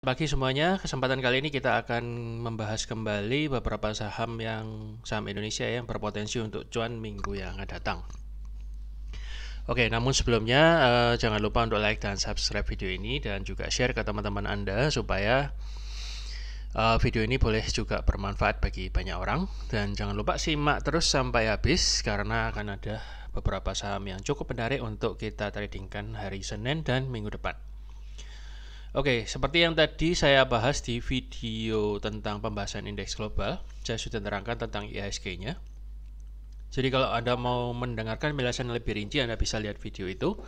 pagi semuanya. Kesempatan kali ini kita akan membahas kembali beberapa saham Indonesia yang berpotensi untuk cuan minggu yang akan datang. Oke, namun sebelumnya jangan lupa untuk like dan subscribe video ini dan juga share ke teman-teman Anda supaya video ini boleh juga bermanfaat bagi banyak orang. Dan jangan lupa simak terus sampai habis karena akan ada beberapa saham yang cukup menarik untuk kita tradingkan hari Senin dan minggu depan. Oke, seperti yang tadi saya bahas di video tentang pembahasan indeks global, saya sudah terangkan tentang IHSG-nya. Jadi kalau Anda mau mendengarkan penjelasan lebih rinci, Anda bisa lihat video itu.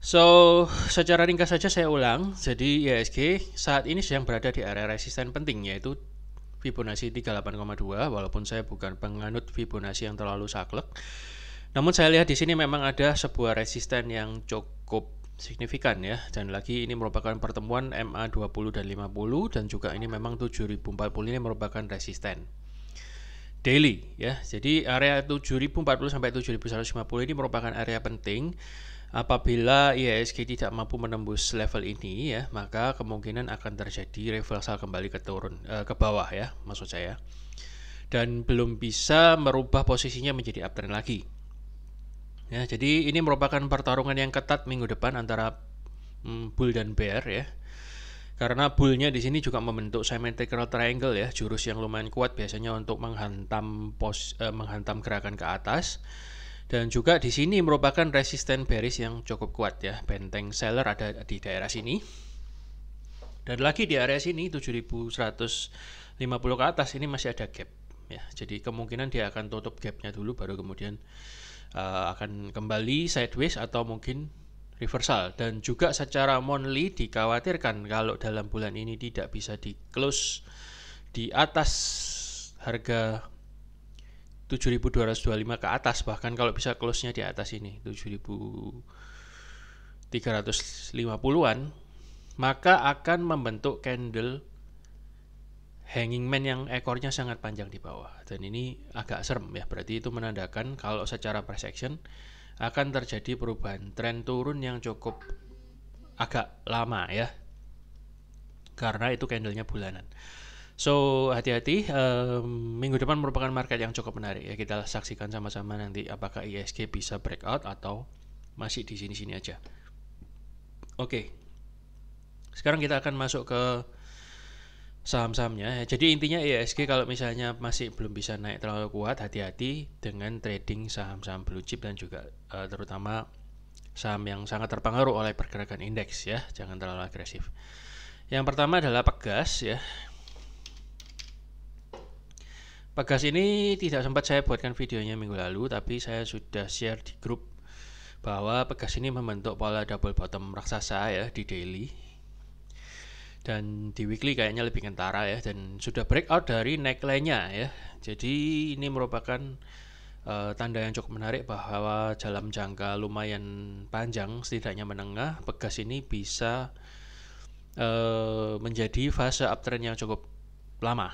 So, secara ringkas saja saya ulang. Jadi IHSG saat ini sedang berada di area resisten penting, yaitu Fibonacci 38,2. Walaupun saya bukan penganut Fibonacci yang terlalu saklek, namun saya lihat di sini memang ada sebuah resisten yang cukup signifikan ya, dan lagi ini merupakan pertemuan MA20 dan 50, dan juga ini memang 7040 ini merupakan resisten daily ya. Jadi area 7040 sampai 7150 ini merupakan area penting. Apabila IHSG tidak mampu menembus level ini ya, maka kemungkinan akan terjadi reversal kembali ke bawah ya, maksud saya. Dan belum bisa merubah posisinya menjadi uptrend lagi. Ya, jadi ini merupakan pertarungan yang ketat minggu depan antara bull dan bear ya. Karena bullnya di sini juga membentuk symmetrical triangle ya, jurus yang lumayan kuat biasanya untuk menghantam gerakan ke atas. Dan juga di sini merupakan resisten bearish yang cukup kuat ya. Benteng seller ada di daerah sini. Dan lagi di area sini 7150 ke atas ini masih ada gap ya. Jadi kemungkinan dia akan tutup gapnya dulu baru kemudian akan kembali sideways atau mungkin reversal. Dan juga secara monthly dikhawatirkan kalau dalam bulan ini tidak bisa di close di atas harga 7225 ke atas, bahkan kalau bisa close-nya di atas ini 7350-an, maka akan membentuk candle hanging man yang ekornya sangat panjang di bawah, dan ini agak serem ya. Berarti itu menandakan kalau secara price action akan terjadi perubahan tren turun yang cukup agak lama ya, karena itu candlenya bulanan. So hati-hati, minggu depan merupakan market yang cukup menarik ya. Kita saksikan sama-sama nanti apakah IHSG bisa breakout atau masih di sini-sini aja. Oke, sekarang kita akan masuk ke saham-sahamnya. Jadi intinya IHSG kalau misalnya masih belum bisa naik terlalu kuat, hati-hati dengan trading saham-saham blue chip dan juga terutama saham yang sangat terpengaruh oleh pergerakan indeks ya. Jangan terlalu agresif. Yang pertama adalah Pegas ya. Pegas ini tidak sempat saya buatkan videonya minggu lalu, tapi saya sudah share di grup bahwa Pegas ini membentuk pola double bottom raksasa ya di daily. Dan di weekly kayaknya lebih kentara ya, dan sudah breakout dari neckline-nya ya. Jadi ini merupakan tanda yang cukup menarik bahwa dalam jangka lumayan panjang, setidaknya menengah, Pegas ini bisa menjadi fase uptrend yang cukup lama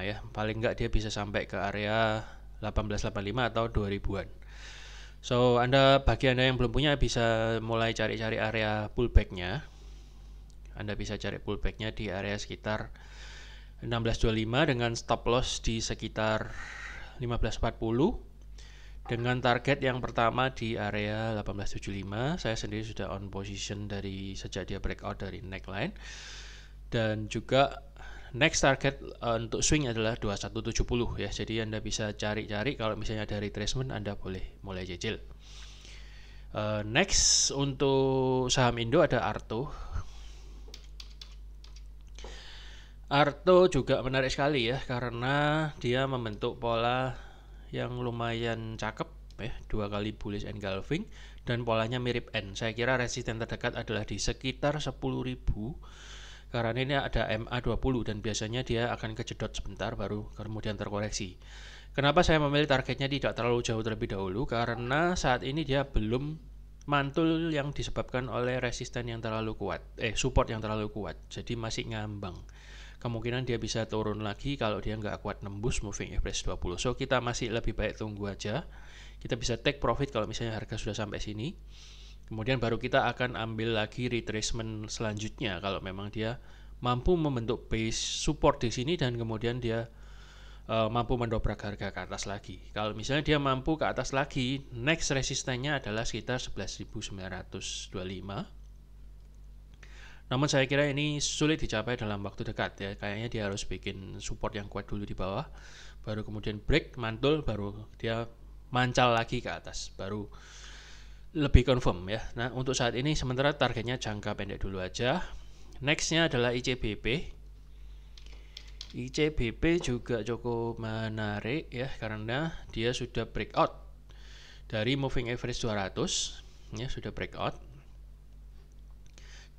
ya. Paling enggak dia bisa sampai ke area 1885 atau 2000-an. So bagi Anda yang belum punya bisa mulai cari-cari area pullback-nya. Anda bisa cari pullback-nya di area sekitar 1625 dengan stop loss di sekitar 1540, dengan target yang pertama di area 1875. Saya sendiri sudah on position dari sejak dia breakout dari neckline, dan juga next target untuk swing adalah 2170 ya. Jadi Anda bisa cari-cari, kalau misalnya ada retracement Anda boleh mulai cicil. Next untuk saham Indo ada Arto. Arto juga menarik sekali ya, karena dia membentuk pola yang lumayan cakep ya, 2 kali bullish engulfing dan polanya mirip N. Saya kira resisten terdekat adalah di sekitar 10.000 karena ini ada MA20 dan biasanya dia akan kejedot sebentar baru kemudian terkoreksi. Kenapa saya memilih targetnya tidak terlalu jauh terlebih dahulu? Karena saat ini dia belum mantul yang disebabkan oleh resisten yang terlalu kuat, support yang terlalu kuat. Jadi masih ngambang. Kemungkinan dia bisa turun lagi kalau dia nggak kuat nembus moving average 20. So kita masih lebih baik tunggu aja. Kita bisa take profit kalau misalnya harga sudah sampai sini. Kemudian baru kita akan ambil lagi retracement selanjutnya kalau memang dia mampu membentuk base support di sini dan kemudian dia mampu mendobrak harga ke atas lagi. Kalau misalnya dia mampu ke atas lagi, next resistennya adalah sekitar 11.925. Namun saya kira ini sulit dicapai dalam waktu dekat ya. Kayaknya dia harus bikin support yang kuat dulu di bawah, baru kemudian break, mantul, baru dia mancal lagi ke atas, baru lebih confirm ya. Nah, untuk saat ini sementara targetnya jangka pendek dulu aja. Nextnya adalah ICBP. ICBP juga cukup menarik ya, karena dia sudah breakout dari moving average 200 ya, sudah breakout.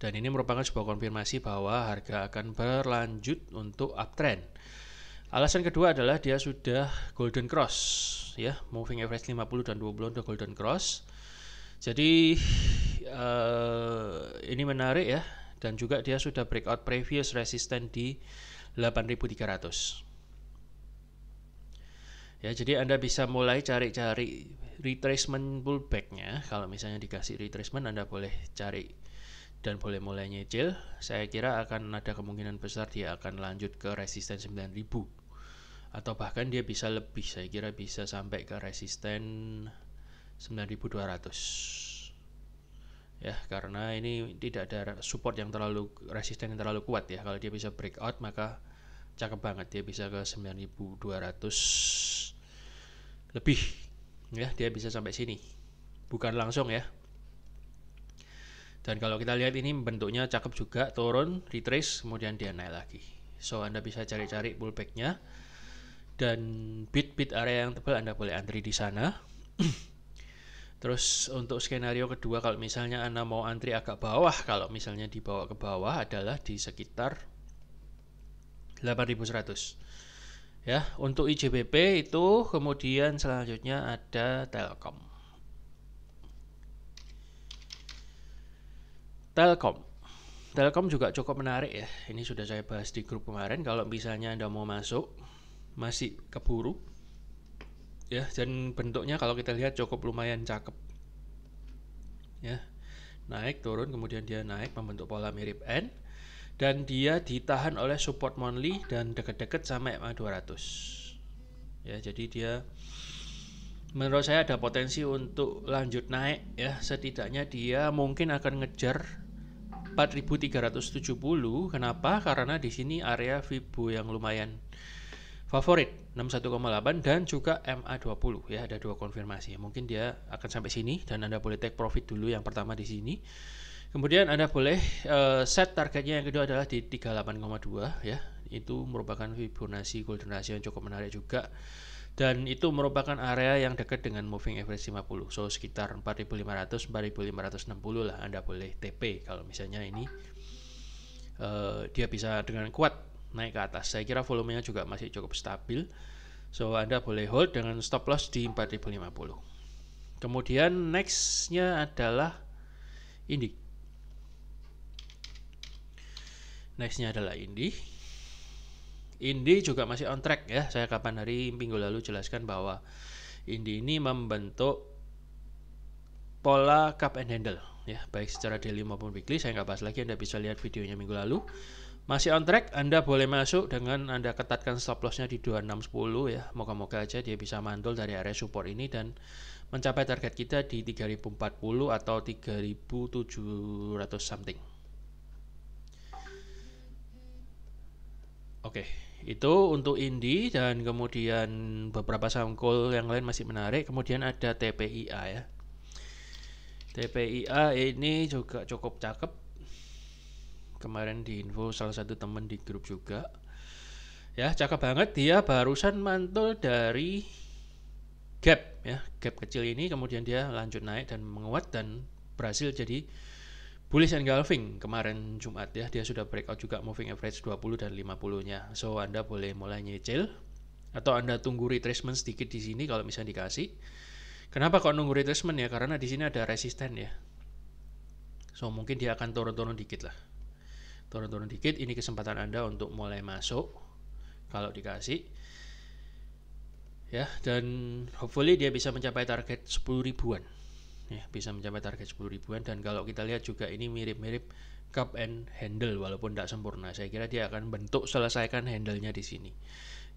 Dan ini merupakan sebuah konfirmasi bahwa harga akan berlanjut untuk uptrend. Alasan kedua adalah dia sudah golden cross ya, moving average 50 dan 20 udah golden cross. Jadi ini menarik ya, dan juga dia sudah breakout previous resistance di 8.300. Ya, jadi Anda bisa mulai cari-cari retracement pullback-nya. Kalau misalnya dikasih retracement, Anda boleh cari dan boleh mulai nyicil. Saya kira akan ada kemungkinan besar dia akan lanjut ke resisten 9.000 atau bahkan dia bisa lebih. Saya kira bisa sampai ke resisten 9.200. Ya, karena ini tidak ada support yang terlalu, resisten yang terlalu kuat ya. Kalau dia bisa breakout maka cakep banget, dia bisa ke 9.200 lebih ya, dia bisa sampai sini, bukan langsung ya. Dan kalau kita lihat ini bentuknya cakep juga, turun, retrace, kemudian dia naik lagi. So Anda bisa cari-cari pullbacknya, dan bit area yang tebal Anda boleh antri di sana. Terus untuk skenario kedua, kalau misalnya Anda mau antri agak bawah, kalau misalnya dibawa ke bawah adalah di sekitar 8.100. Ya, untuk ICBP itu kemudian selanjutnya ada Telkom. Telkom juga cukup menarik ya. Ini sudah saya bahas di grup kemarin. Kalau misalnya Anda mau masuk, masih keburu ya, dan bentuknya kalau kita lihat cukup lumayan cakep ya, naik turun kemudian dia naik membentuk pola mirip N, dan dia ditahan oleh support monthly dan deket-deket sama MA 200 ya. Jadi dia menurut saya ada potensi untuk lanjut naik ya. Setidaknya dia mungkin akan ngejar 4.370. Kenapa? Karena di sini area Fibo yang lumayan favorit 61,8 dan juga MA20 ya, ada dua konfirmasi. Mungkin dia akan sampai sini dan Anda boleh take profit dulu yang pertama di sini. Kemudian Anda boleh set targetnya yang kedua adalah di 38,2 ya. Itu merupakan Fibonacci golden ratio yang cukup menarik juga. Dan itu merupakan area yang dekat dengan moving average 50. So sekitar 4.500 4.560 lah Anda boleh TP kalau misalnya ini dia bisa dengan kuat naik ke atas. Saya kira volumenya juga masih cukup stabil. So Anda boleh hold dengan stop loss di 4.050. Kemudian nextnya adalah Indi. Indi juga masih on track ya. Saya kapan hari minggu lalu jelaskan bahwa Indi ini membentuk pola cup and handle ya, baik secara daily maupun weekly. Saya nggak bahas lagi, Anda bisa lihat videonya minggu lalu. Masih on track, Anda boleh masuk dengan Anda ketatkan stop lossnya di 2610 ya. Moga-moga aja dia bisa mantul dari area support ini dan mencapai target kita di 3040 atau 3700 something. Oke, itu untuk Indi, dan kemudian beberapa saham call yang lain masih menarik. Kemudian ada TPIA ya. TPIA ini juga cukup cakep. Kemarin di info salah satu teman di grup juga ya, cakep banget. Dia barusan mantul dari gap ya, gap kecil ini, kemudian dia lanjut naik dan menguat dan berhasil jadi bullish engulfing kemarin Jumat ya. Dia sudah breakout juga moving average 20 dan 50 nya. So Anda boleh mulai nyicil atau Anda tunggu retracement sedikit di sini kalau misalnya dikasih. Kenapa kok nunggu retracement ya? Karena di sini ada resisten ya. So mungkin dia akan turun-turun dikit lah. Turun-turun dikit, ini kesempatan Anda untuk mulai masuk kalau dikasih ya, dan hopefully dia bisa mencapai target 10 ribuan ya, bisa mencapai target 10 ribuan. Dan kalau kita lihat juga ini mirip-mirip cup and handle walaupun tidak sempurna. Saya kira dia akan bentuk selesaikan handle-nya di sini.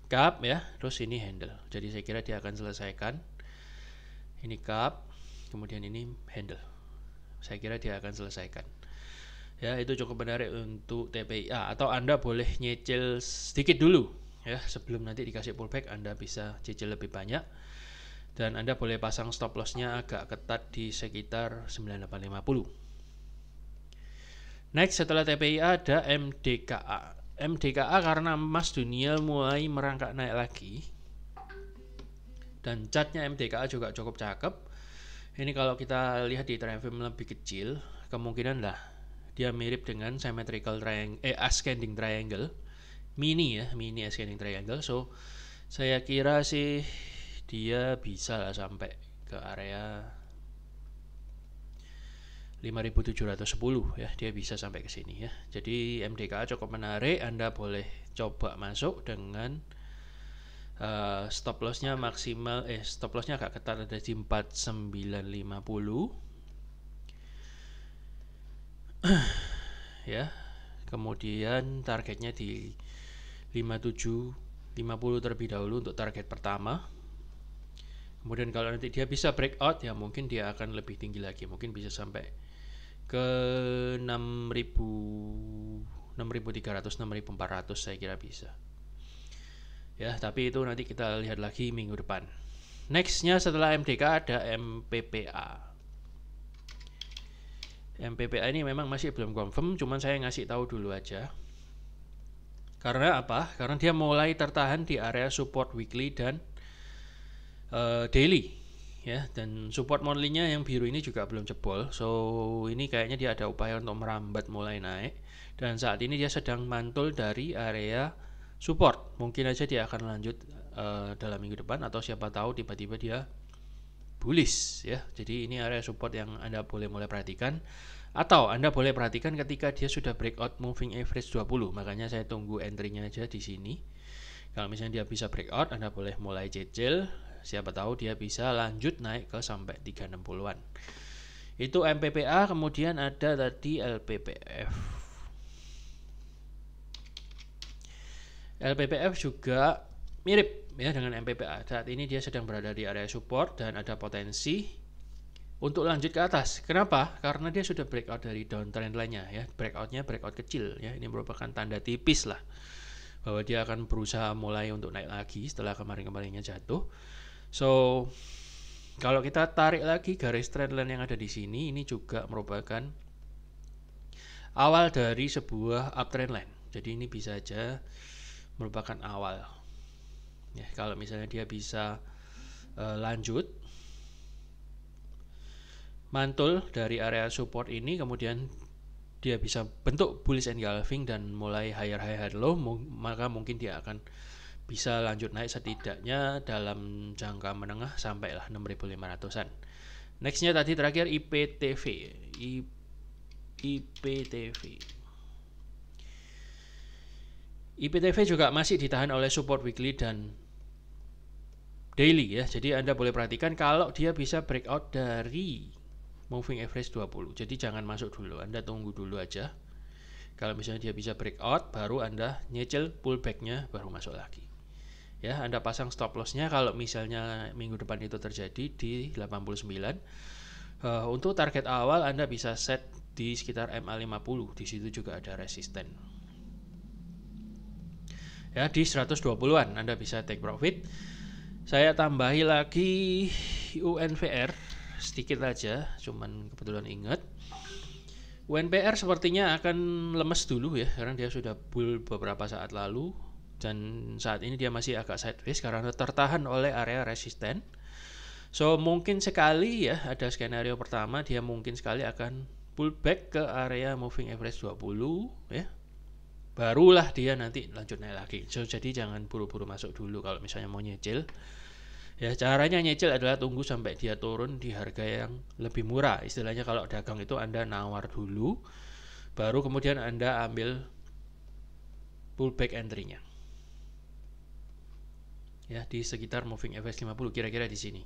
Cup ya, terus ini handle. Jadi saya kira dia akan selesaikan. Ini cup, kemudian ini handle. Saya kira dia akan selesaikan. Ya, itu cukup menarik untuk TPIA, atau Anda boleh nyicil sedikit dulu ya, sebelum nanti dikasih pullback Anda bisa cicil lebih banyak. Dan Anda boleh pasang stop loss-nya agak ketat di sekitar 9850. Next, setelah TPIA ada MDKA. MDKA karena emas dunia mulai merangkak naik lagi, dan chartnya MDKA juga cukup cakep. Ini kalau kita lihat di time frame lebih kecil, kemungkinan lah dia mirip dengan symmetrical triangle, ascending triangle, mini ascending triangle. So saya kira sih dia bisa lah sampai ke area 5710 ya, dia bisa sampai ke sini ya. Jadi MDKA cukup menarik, Anda boleh coba masuk dengan stop lossnya maksimal, stop lossnya agak ketat, ada di 4950 ya. Kemudian targetnya di 5750 terlebih dahulu untuk target pertama. Kemudian kalau nanti dia bisa breakout ya, mungkin dia akan lebih tinggi lagi, mungkin bisa sampai ke 6300, 6400 saya kira bisa ya, tapi itu nanti kita lihat lagi minggu depan. Nextnya setelah MDK ada MPPA. MPPA ini memang masih belum confirm, cuman saya ngasih tahu dulu aja. Karena apa? Karena dia mulai tertahan di area support weekly dan daily ya, dan support monthly-nya yang biru ini juga belum jebol. So ini kayaknya dia ada upaya untuk merambat mulai naik, dan saat ini dia sedang mantul dari area support. Mungkin aja dia akan lanjut dalam minggu depan, atau siapa tahu tiba-tiba dia bullish ya. Jadi ini area support yang Anda boleh mulai perhatikan, atau Anda boleh perhatikan ketika dia sudah breakout moving average 20. Makanya saya tunggu entry-nya aja di sini. Kalau misalnya dia bisa breakout, Anda boleh mulai cicil. Siapa tahu dia bisa lanjut naik ke sampai 360-an. Itu MPPA. Kemudian ada tadi LPPF. LPPF juga mirip ya dengan MPPA. Saat ini dia sedang berada di area support dan ada potensi untuk lanjut ke atas. Kenapa? Karena dia sudah breakout dari downtrend line-nya ya. Breakoutnya breakout kecil ya. Ini merupakan tanda tipis lah bahwa dia akan berusaha mulai untuk naik lagi setelah kemarin-kemarinnya jatuh. So kalau kita tarik lagi garis trendline yang ada di sini, ini juga merupakan awal dari sebuah uptrend line. Jadi ini bisa aja merupakan awal ya, kalau misalnya dia bisa lanjut mantul dari area support ini, kemudian dia bisa bentuk bullish engulfing dan mulai higher low, maka mungkin dia akan bisa lanjut naik setidaknya dalam jangka menengah sampailah 6500-an. Nextnya tadi terakhir IPTV. IPTV juga masih ditahan oleh support weekly dan daily ya. Jadi Anda boleh perhatikan kalau dia bisa breakout dari moving average 20. Jadi jangan masuk dulu, Anda tunggu dulu aja. Kalau misalnya dia bisa breakout, baru Anda nyicil pullback-nya, baru masuk lagi. Ya, Anda pasang stop loss-nya kalau misalnya minggu depan itu terjadi di 89. Untuk target awal Anda bisa set di sekitar MA50. Di situ juga ada resisten. Ya, di 120-an Anda bisa take profit. Saya tambahi lagi UNVR sedikit aja, cuman kebetulan ingat. UNVR sepertinya akan lemes dulu ya, karena dia sudah bull beberapa saat lalu. Dan saat ini dia masih agak sideways karena tertahan oleh area resisten. So mungkin sekali ya, ada skenario pertama dia mungkin sekali akan pullback ke area moving average 20 ya. Barulah dia nanti lanjut naik lagi. So jadi jangan buru-buru masuk dulu kalau misalnya mau nyicil. Ya, caranya nyicil adalah tunggu sampai dia turun di harga yang lebih murah. Istilahnya kalau dagang itu Anda nawar dulu, baru kemudian Anda ambil pullback entry-nya. Ya, di sekitar moving average 50 kira-kira di sini.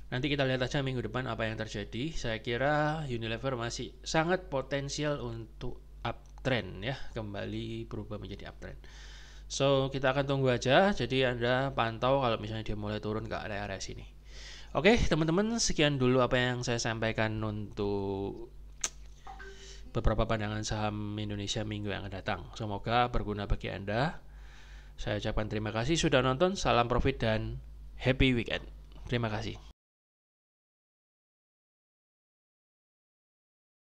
Nanti kita lihat aja minggu depan apa yang terjadi. Saya kira Unilever masih sangat potensial untuk uptrend ya, kembali berubah menjadi uptrend. So kita akan tunggu aja. Jadi Anda pantau kalau misalnya dia mulai turun ke area-area sini. Oke teman-teman, sekian dulu apa yang saya sampaikan untuk beberapa pandangan saham Indonesia minggu yang akan datang. Semoga berguna bagi Anda. Saya ucapkan terima kasih sudah nonton. Salam profit dan happy weekend. Terima kasih.